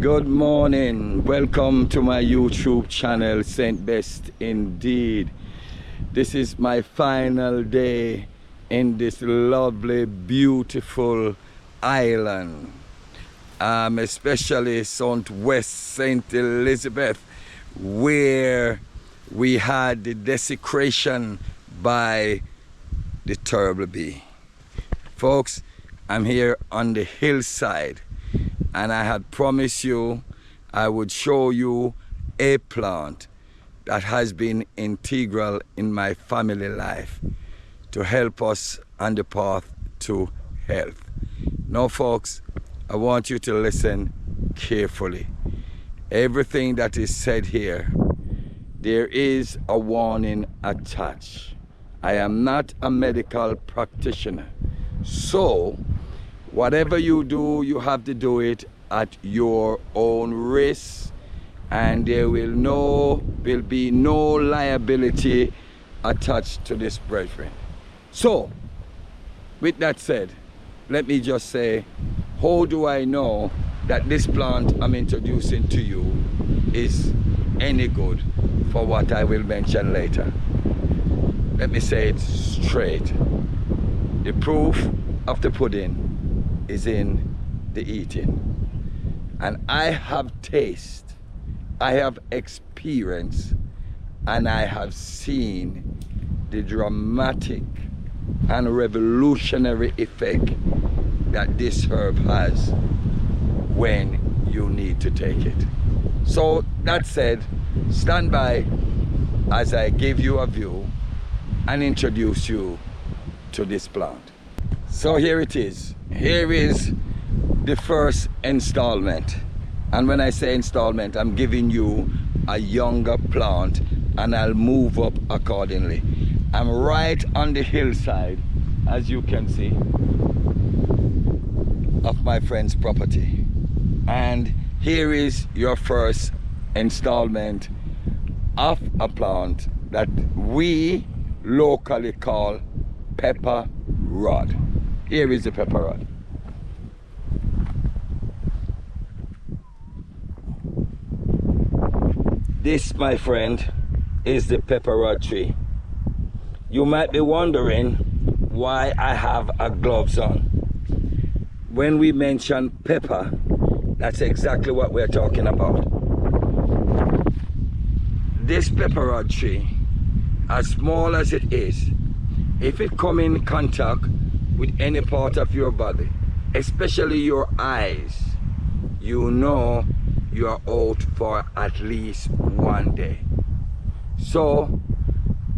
Good morning. Welcome to my YouTube channel, Saint Best Indeed. This is my final day in this lovely, beautiful island. Especially West St. Elizabeth, where we had the desecration by the terrible bee. Folks, I'm here on the hillside, and I had promised you I would show you a plant that has been integral in my family life to help us on the path to health. Now folks, I want you to listen carefully. Everything that is said here, there is a warning attached. I am not a medical practitioner, so whatever you do, you have to do it at your own risk, and there will be no liability attached to this, brethren. So with that said, let me just say, how do I know that this plant I'm introducing to you is any good for what I will mention later? Let me say it straight. The proof of the pudding is in the eating. And I have tasted, I have experienced, and I have seen the dramatic and revolutionary effect that this herb has when you need to take it. So that said, stand by as I give you a view and introduce you to this plant. So here it is. Here is the first installment. And when I say installment, I'm giving you a younger plant, and I'll move up accordingly. I'm right on the hillside, as you can see, of my friend's property. And here is your first installment of a plant that we locally call pepper-rod. Here is the pepper-rod. This, my friend, is the pepper-rod tree. You might be wondering why I have a gloves on. When we mention pepper, that's exactly what we're talking about. This pepper-rod tree, as small as it is, if it come in contact with any part of your body, especially your eyes, you know you are out for at least 1 day. So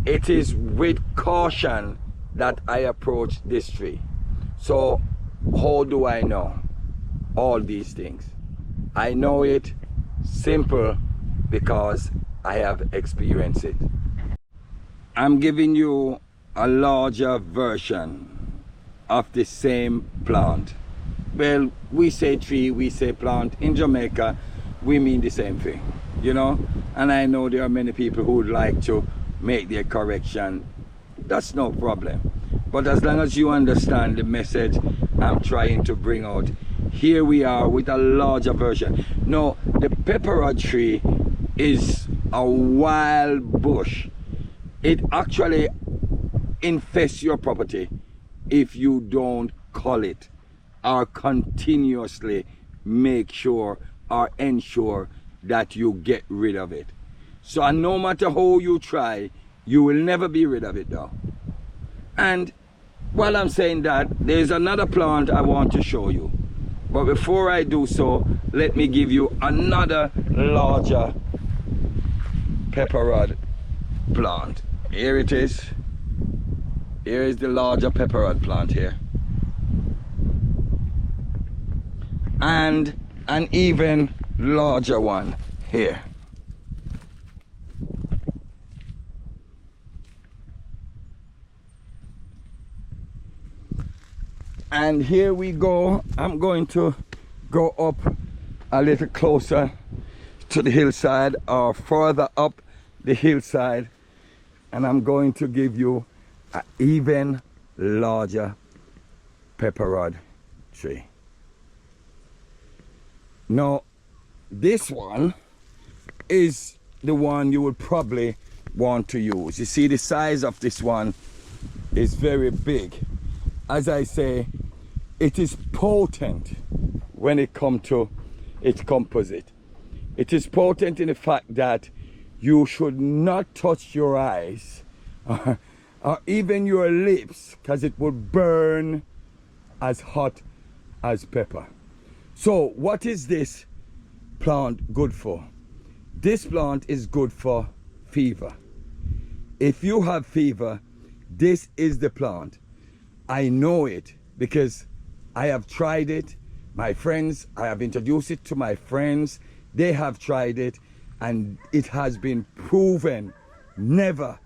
it is with caution that I approach this tree. So how do I know all these things? I know it simple because I have experienced it. I'm giving you a larger version of the same plant. Well, we say tree, we say plant. In Jamaica, we mean the same thing, you know? And I know there are many people who would like to make their correction. That's no problem. But as long as you understand the message I'm trying to bring out, here we are with a larger version. No, the pepper-rod tree is a wild bush. It actually infests your property if you don't cull it or continuously make sure or ensure that you get rid of it. So no matter how you try, you will never be rid of it though. And while I'm saying that, there's another plant I want to show you. But before I do so, let me give you another larger pepper-rod plant. Here it is. Here is the larger pepper-rod plant here. And an even larger one here. And here we go. I'm going to go up a little closer to the hillside, or further up the hillside, and I'm going to give you an even larger pepper-rod tree. Now, this one is the one you would probably want to use. You see the size of this one is very big. As I say, it is potent when it comes to its composite. It is potent in the fact that you should not touch your eyes or even your lips, because it will burn as hot as pepper. So what is this plant good for? This plant is good for fever. If you have fever, this is the plant. I know it because I have tried it. My friends, I have introduced it to my friends. They have tried it and it has been proven never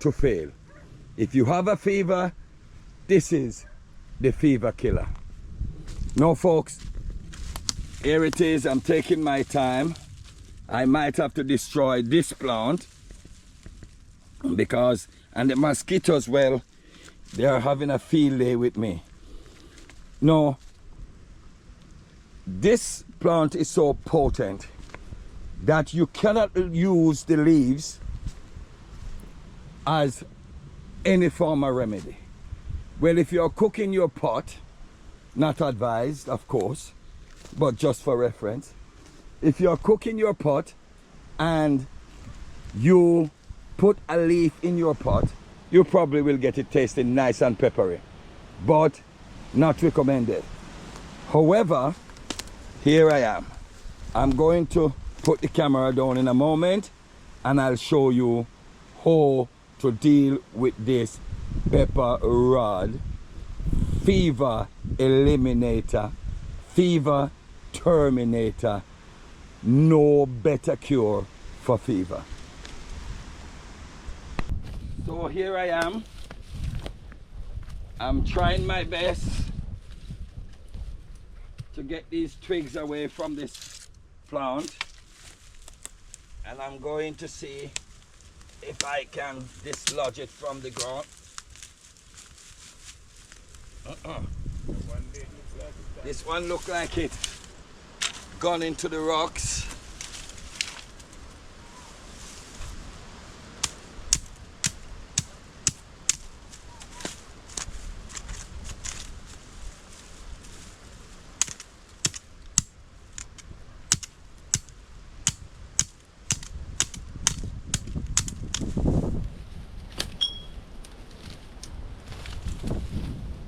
to fail. If you have a fever, this is the fever killer. Now folks, here it is. I'm taking my time. I might have to destroy this plant because, and the mosquitoes, well, they are having a field day with me. No, this plant is so potent that you cannot use the leaves as any form of remedy. Well, if you're cooking your pot, not advised, of course, but just for reference, if you're cooking your pot and you put a leaf in your pot, you probably will get it tasting nice and peppery, but not recommended. However, here I am. I'm going to put the camera down in a moment and I'll show you how to deal with this PEPER-ROD fever eliminator, fever terminator. No better cure for fever. So here I am. I'm trying my best to get these twigs away from this plant, and I'm going to see if I can dislodge it from the ground. This one looked like it gone into the rocks.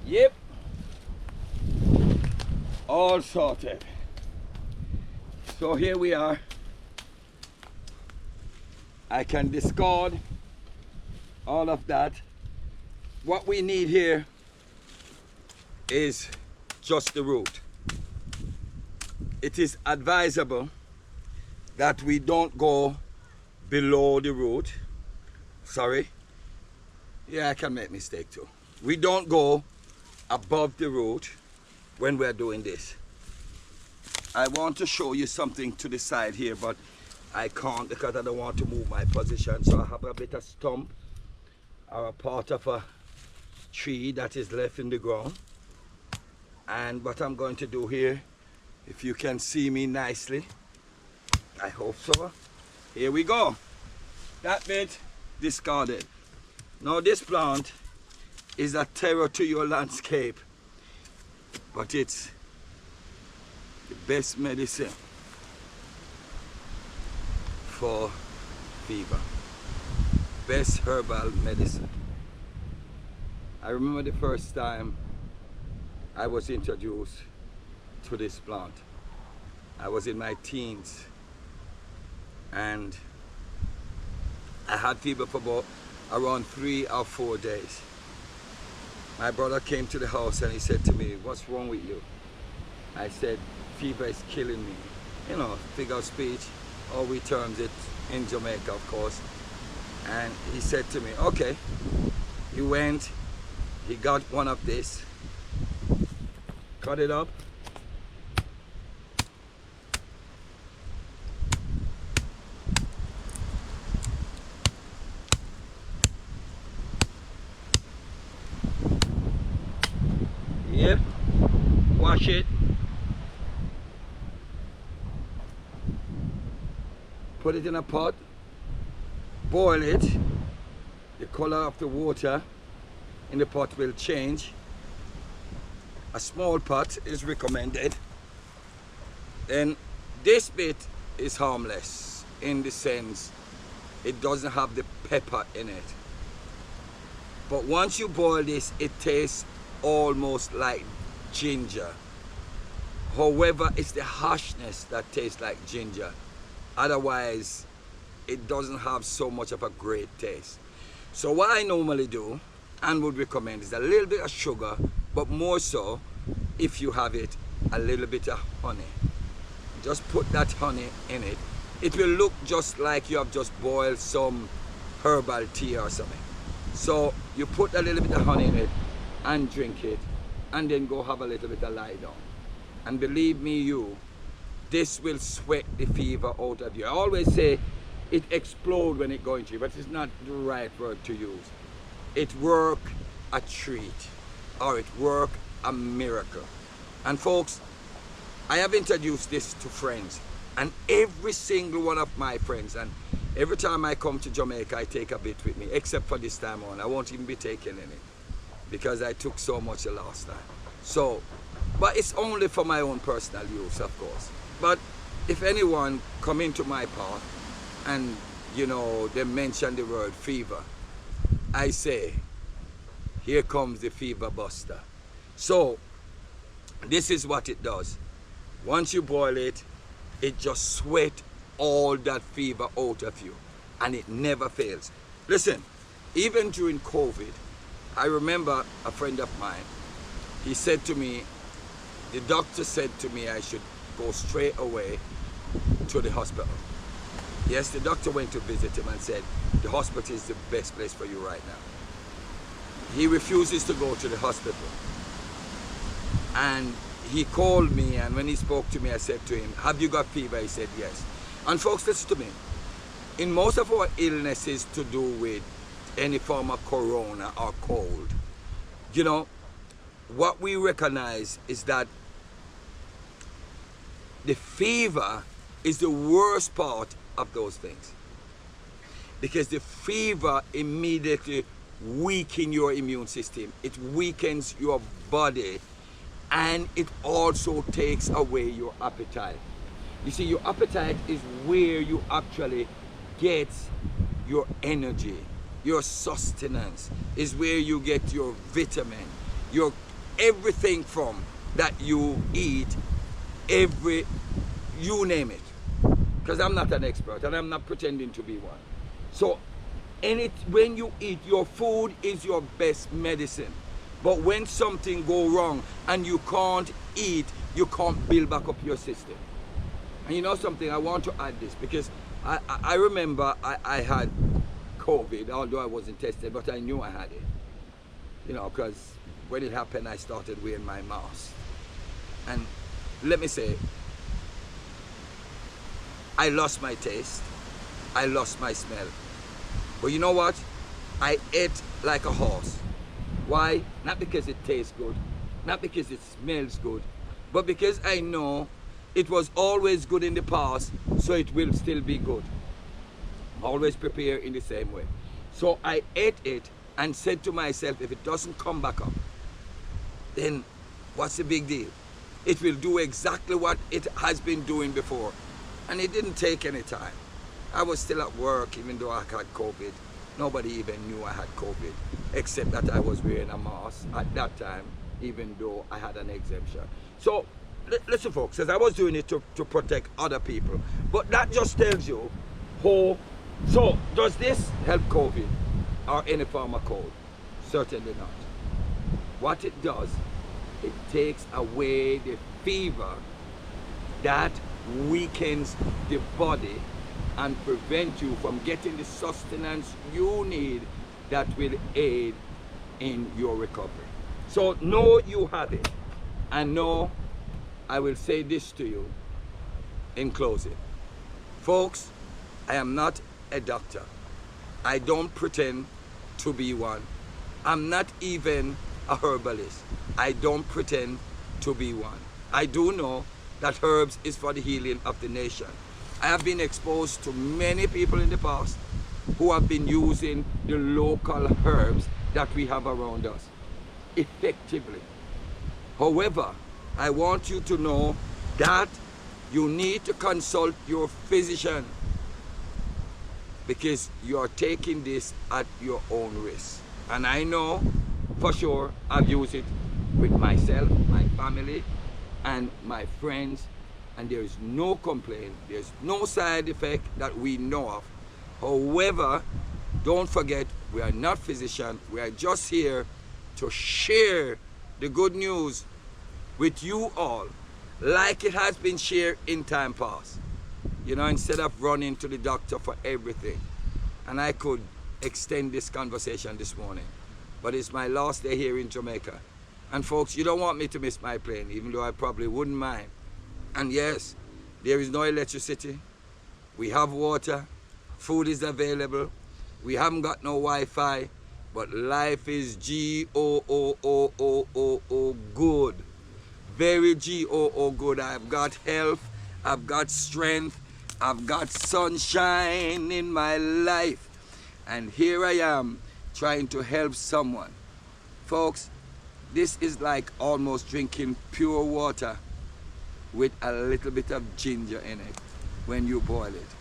Yep, all sorted. So here we are. I can discard all of that. What we need here is just the root. It is advisable that we don't go below the root. Sorry. Yeah, I can make mistake too. We don't go above the root when we're doing this. I want to show you something to the side here, but I can't because I don't want to move my position. So I have a bit of stump or a part of a tree that is left in the ground. And what I'm going to do here, if you can see me nicely, I hope so. Here we go. That bit discarded. Now this plant is a terror to your landscape, but it's the best medicine for fever. Best herbal medicine. I remember the first time I was introduced to this plant. I was in my teens and I had fever for about around 3 or 4 days. My brother came to the house and he said to me, "What's wrong with you?" I said, "Fever is killing me." You know, figure of speech, or we termed it in Jamaica, of course. And he said to me, okay. He went, he got one of this, cut it up, yep, wash it, Put it in a pot, boil it. The color of the water in the pot will change. A small pot is recommended. Then this bit is harmless in the sense it doesn't have the pepper in it. But once you boil this, it tastes almost like ginger. However, it's the harshness that tastes like ginger. Otherwise, it doesn't have so much of a great taste. So what I normally do and would recommend is a little bit of sugar, but more so, if you have it, a little bit of honey. Just put that honey in it. It will look just like you have just boiled some herbal tea or something. So you put a little bit of honey in it and drink it, and then go have a little bit of lie down. And believe me, this will sweat the fever out of you. I always say it explodes when it goes into you, but it's not the right word to use. It work a treat, or it work a miracle. And folks, I have introduced this to friends, and every single one of my friends, and every time I come to Jamaica, I take a bit with me, except for this time on. I won't even be taking any, because I took so much the last time. So, but it's only for my own personal use, of course. But if anyone come into my path and, you know, they mention the word fever, I say, here comes the fever buster. So, this is what it does. Once you boil it, it just sweat all that fever out of you, and it never fails. Listen, even during COVID, I remember a friend of mine, he said to me, the doctor said to me I should go straight away to the hospital. Yes, the doctor went to visit him and said, the hospital is the best place for you right now. He refuses to go to the hospital. And he called me, and when he spoke to me, I said to him, have you got fever? He said, yes. And folks, listen to me. In most of our illnesses to do with any form of corona or cold, you know, what we recognize is that the fever is the worst part of those things, because the fever immediately weakens your immune system. It weakens your body, and it also takes away your appetite. You see, your appetite is where you actually get your energy, your sustenance, is where you get your vitamin, your everything from that you eat, you name it. Because I'm not an expert and I'm not pretending to be one. So when you eat, your food is your best medicine. But when something go wrong and you can't eat, you can't build back up your system. And you know something, I want to add this, because I remember I had COVID, although I wasn't tested, but I knew I had it. You know, because when it happened, I started wearing my mask. And let me say, I lost my taste, I lost my smell. But you know what? I ate like a horse. Why? Not because it tastes good, not because it smells good, but because I know it was always good in the past, so it will still be good. Always prepare in the same way. So I ate it and said to myself, if it doesn't come back up, then what's the big deal? It will do exactly what it has been doing before. And it didn't take any time. I was still at work even though I had COVID. Nobody even knew I had COVID, except that I was wearing a mask at that time, even though I had an exemption. So listen folks, as I was doing it to protect other people, but that just tells you how. So does this help COVID or any form of cold? Certainly not. What it does, it takes away the fever that weakens the body and prevent you from getting the sustenance you need that will aid in your recovery. So know you have it, and know I will say this to you in closing. Folks, I am not a doctor. I don't pretend to be one. I'm not even a herbalist. I don't pretend to be one. I do know that herbs is for the healing of the nation. I have been exposed to many people in the past who have been using the local herbs that we have around us effectively. However, I want you to know that you need to consult your physician, because you are taking this at your own risk. And I know for sure I've used it with myself, my family, and my friends, and there is no complaint, there's no side effect that we know of. However, don't forget, we are not physicians, we are just here to share the good news with you all, like it has been shared in time past. You know, instead of running to the doctor for everything. And I could extend this conversation this morning, but it's my last day here in Jamaica. And folks, you don't want me to miss my plane, even though I probably wouldn't mind. And yes, there is no electricity, we have water, food is available, we haven't got no Wi-Fi, but life is G-O-O-O-O-O good. Very G-O-O good. I've got health, I've got strength, I've got sunshine in my life. And here I am trying to help someone. Folks, this is like almost drinking pure water with a little bit of ginger in it when you boil it.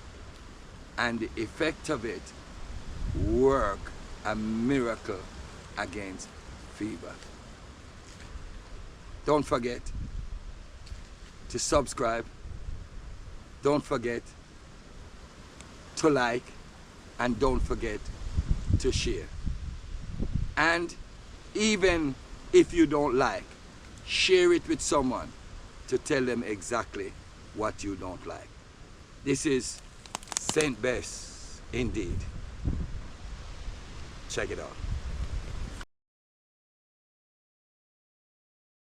And the effect of it work a miracle against fever. Don't forget to subscribe. Don't forget to like, and don't forget to share. And even if you don't like, share it with someone to tell them exactly what you don't like. This is Saint Bess indeed. Check it out.